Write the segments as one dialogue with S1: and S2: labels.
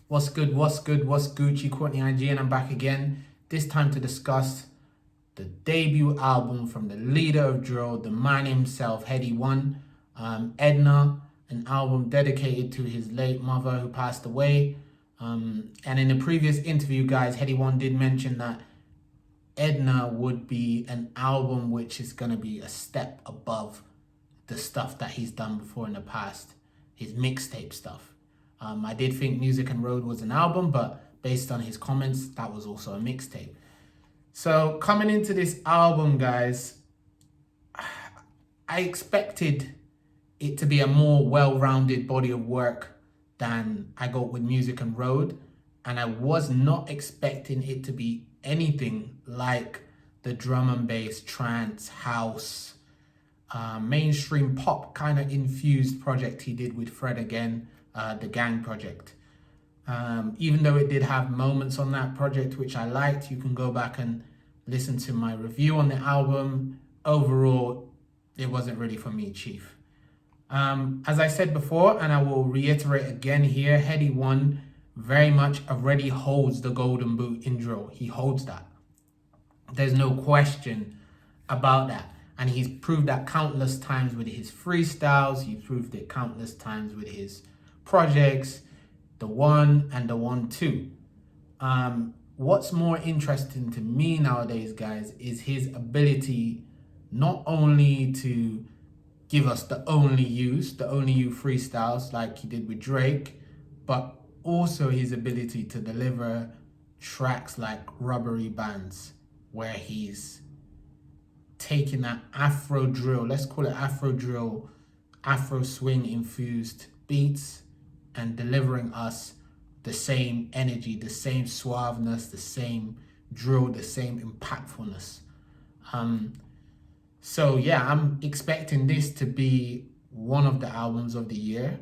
S1: What's good? What's good? What's Gucci? Courtney IG, and I'm back again. This time to discuss the debut album from the leader of drill, the man himself, Headie One, Edna, an album dedicated to his late mother who passed away. And in the previous interview, guys, Headie One did mention that Edna would be an album which is going to be a step above the stuff that he's done before in the past, his mixtape stuff. I did think Music and Road was an album, but based on his comments, that was also a mixtape. So coming into this album, guys, I expected it to be a more well-rounded body of work than I got with Music and Road. And I was not expecting it to be anything like the drum and bass, trance, house, mainstream pop kind of infused project he did with Fred again, the Gang project. Even though it did have moments on that project which I liked, you can go back and listen to my review on the album. Overall, it wasn't really for me, Chief. As I said before, and I will reiterate again here, Headie One very much already holds the golden boot in drill. He holds that. There's no question about that. And he's proved that countless times with his freestyles. He proved it countless times with his projects, the one and the 1-2. What's more interesting to me nowadays, guys, is his ability not only to give us the only you freestyles like he did with Drake, but also his ability to deliver tracks like Rubbery Bands, where he's taking that Afro drill, let's call it Afro drill, Afro swing infused beats, and delivering us the same energy, the same suaveness, the same drill, the same impactfulness. So yeah, I'm expecting this to be one of the albums of the year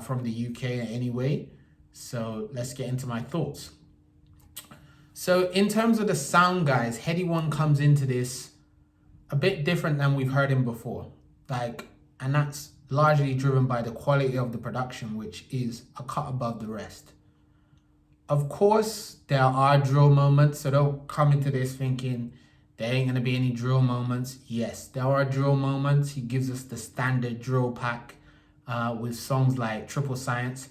S1: from the UK anyway. So let's get into my thoughts. So in terms of the sound, guys, Headie One comes into this a bit different than we've heard him before. And that's largely driven by the quality of the production, which is a cut above the rest. Of course, there are drill moments, so don't come into this thinking there ain't gonna be any drill moments. Yes, there are drill moments. He gives us the standard drill pack with songs like Triple Science.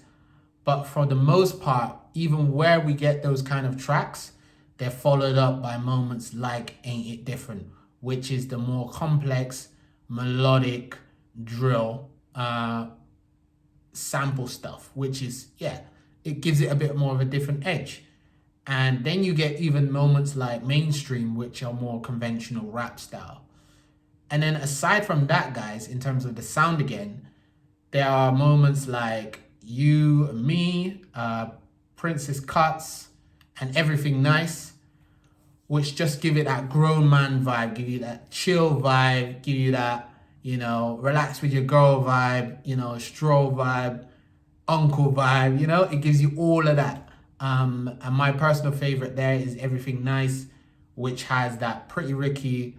S1: But for the most part, even where we get those kind of tracks, they're followed up by moments like Ain't It Different, which is the more complex, melodic drill sample stuff, which is, it gives it a bit more of a different edge. And then you get even moments like Mainstream, which are more conventional rap style. And then aside from that, guys, in terms of the sound again, there are moments like You and Me, Princess Cuts, and Everything Nice, which just give it that grown man vibe, give you that chill vibe, give you that, relax with your girl vibe, stroll vibe, uncle vibe, it gives you all of that. And my personal favorite there is Everything Nice, which has that Pretty Ricky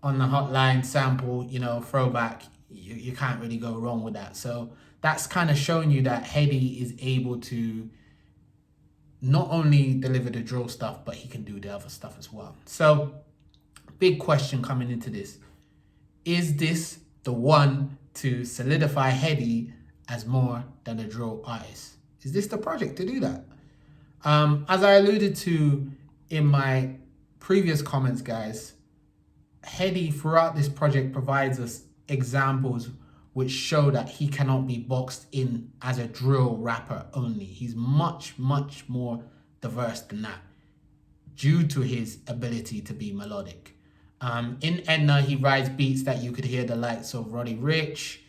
S1: on the hotline sample, throwback. You can't really go wrong with that. So that's kind of showing you that Headie is able to not only deliver the drill stuff, but he can do the other stuff as well. So big question coming into this. Is this the one to solidify Headie as more than a drill artist? Is this the project to do that? As I alluded to in my previous comments, guys, Headie throughout this project provides us examples which show that he cannot be boxed in as a drill rapper only. He's much, much more diverse than that due to his ability to be melodic. In Edna, he writes beats that you could hear the likes of Roddy Ricch,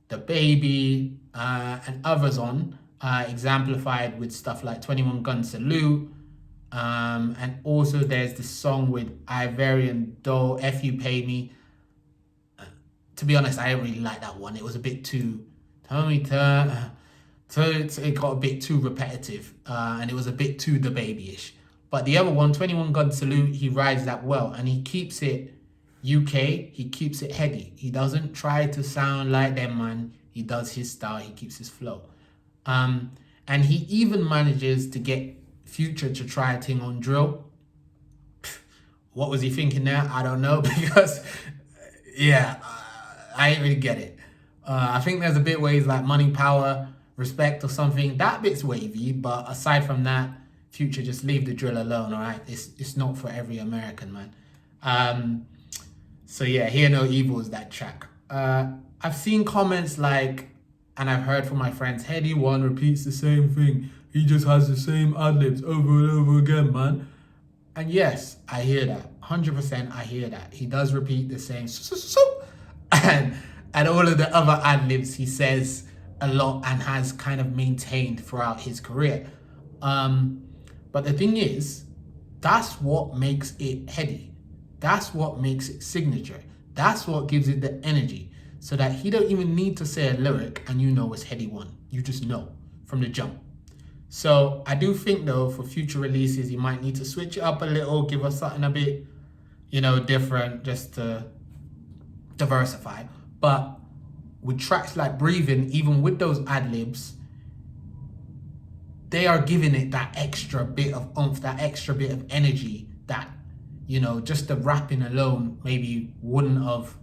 S1: The Baby, and others on, exemplified with stuff like 21 Gun Salute. And also there's this song with Iverian Doe, F You Pay Me. To be honest, I didn't really like that one. It was a bit too, it got a bit too repetitive, and it was a bit too The Baby-ish. But the other one, 21 Gun Salute, he rides that well, and he keeps it UK, he keeps it Headie. He doesn't try to sound like them, man. He does his style, he keeps his flow. And And he even manages to get Future to try a thing on drill. What was he thinking there? I don't know, because I ain't really get it. I think there's a bit where he's like money, power, respect or something. That bit's wavy, but aside from that, Future, just leave the drill alone, all right? It's not for every American, man. So yeah, Hear No Evil is that track. I've seen comments like, and I've heard from my friends, Headie One repeats the same thing. He just has the same ad libs over and over again, man. And yes, I hear that. 100% I hear that. He does repeat the same. And all of the other ad libs he says a lot and has kind of maintained throughout his career. But the thing is, that's what makes it heady. That's what makes it signature. That's what gives it the energy. So that he don't even need to say a lyric and you know it's Headie One. You just know from the jump. So I do think though, for future releases, you might need to switch it up a little, give us something a bit, different, just to diversify. But with tracks like Breathing, even with those ad libs, they are giving it that extra bit of oomph, that extra bit of energy that, just the rapping alone maybe wouldn't have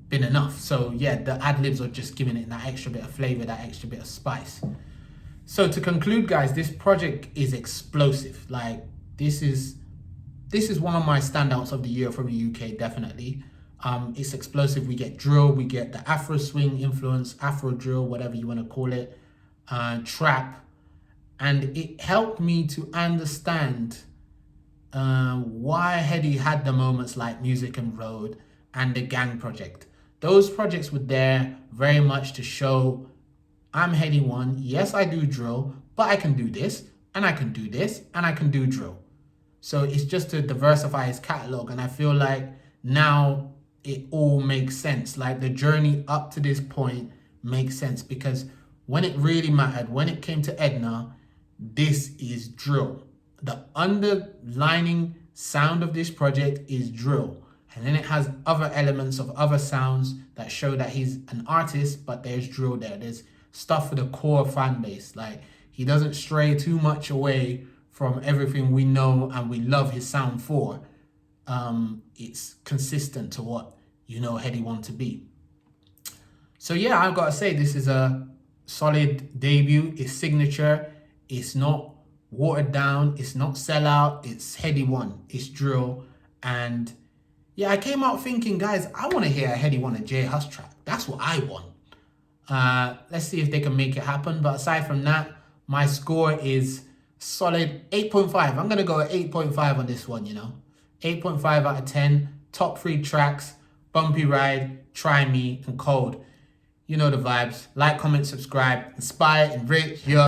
S1: been enough. So yeah, the ad libs are just giving it that extra bit of flavor, that extra bit of spice. So to conclude, guys, this project is explosive. Like this is one of my standouts of the year from the UK, definitely. It's explosive. We get drill, we get the Afro swing influence, Afro drill, whatever you want to call it, trap, and it helped me to understand why Headie had the moments like Music and Road and the Gang project. Those projects were there very much to show I'm Headie One. Yes, I do drill, but I can do this, and I can do this, and I can do drill. So it's just to diversify his catalog, and I feel like now it all makes sense. Like the journey up to this point makes sense, because when it really mattered, when it came to Edna, this is drill. The underlining sound of this project is drill. And then it has other elements of other sounds that show that he's an artist, but there's drill there. There's stuff for the core fan base. Like he doesn't stray too much away from everything we know and we love his sound for. It's consistent to what Headie One to be. So yeah, I've got to say this is a solid debut. It's signature. It's not watered down. It's not sellout. It's Headie One. It's drill. And yeah, I came out thinking, guys, I want to hear a Headie One and J Hus track. That's what I want. Let's see if they can make it happen. But aside from that, my score is solid 8.5. I'm going to go at 8.5 on this one, 8.5 out of 10. Top 3 tracks: Bumpy Ride, Try Me, and Cold. You know the vibes. Like, comment, subscribe, inspire, enrich your